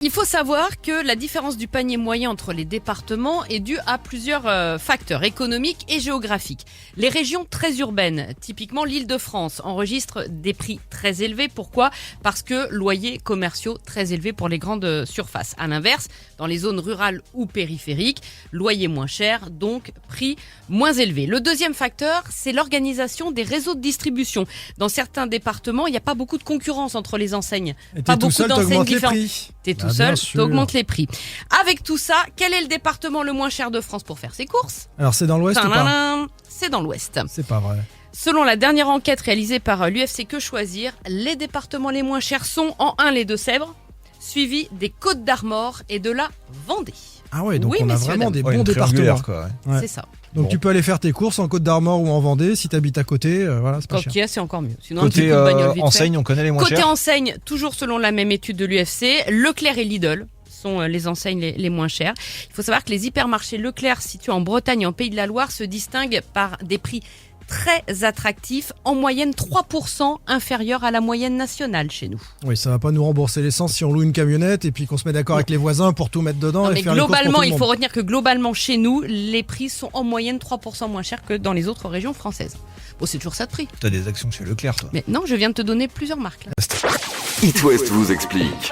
Il faut savoir que la différence du panier moyen entre les départements est due à plusieurs facteurs économiques et géographiques. Les régions très urbaines, typiquement l'Île-de-France, enregistrent des prix très élevés. Pourquoi ? Parce que loyers commerciaux très élevés pour les grandes surfaces. À l'inverse, dans les zones rurales ou périphériques, loyers moins chers, donc prix moins élevés. Le deuxième facteur, c'est l'organisation des réseaux de distribution. Dans certains départements, il n'y a pas beaucoup de concurrence entre les enseignes. Et Pas t'es tout beaucoup seul, d'enseignes t'augmentes les différentes. prix. T'es tout Ah, seul, bien sûr. t'augmentes les prix. Avec tout ça, quel est le département le moins cher de France pour faire ses courses ? Alors c'est dans l'ouest ou pas? Tadam, c'est dans l'Ouest. C'est pas vrai. Selon la dernière enquête réalisée par l'UFC Que Choisir, les départements les moins chers sont en 1 les Deux-Sèvres, suivis des Côtes-d'Armor et de la Vendée. Ah ouais, donc Oui, on a messieurs, vraiment dames. des bons départements. Quoi, Ouais. C'est ça. Donc Bon. tu peux aller faire tes courses en Côte d'Armor ou en Vendée si t'habites à côté. Voilà, c'est pas Ok, cher. c'est encore mieux. Sinon, un petit Côté coup de bagnole vite fait. enseigne, on connaît les moins Côté chers. enseigne, toujours selon la même étude de l'UFC, Leclerc et Lidl sont les enseignes les moins chères. Il faut savoir que les hypermarchés Leclerc situés en Bretagne et en Pays de la Loire se distinguent par des prix très attractifs, en moyenne 3% inférieurs à la moyenne nationale chez nous. Oui, ça va pas nous rembourser l'essence si on loue une camionnette et puis qu'on se met d'accord avec les voisins pour tout mettre dedans Non, et mais faire les courses pour globalement, tout le il monde. faut retenir que globalement chez nous, les prix sont en moyenne 3% moins chers que dans les autres régions françaises. Bon, c'est toujours ça de prix. T'as des actions chez Leclerc, toi. Mais non, je viens de te donner plusieurs marques là. It West vous explique.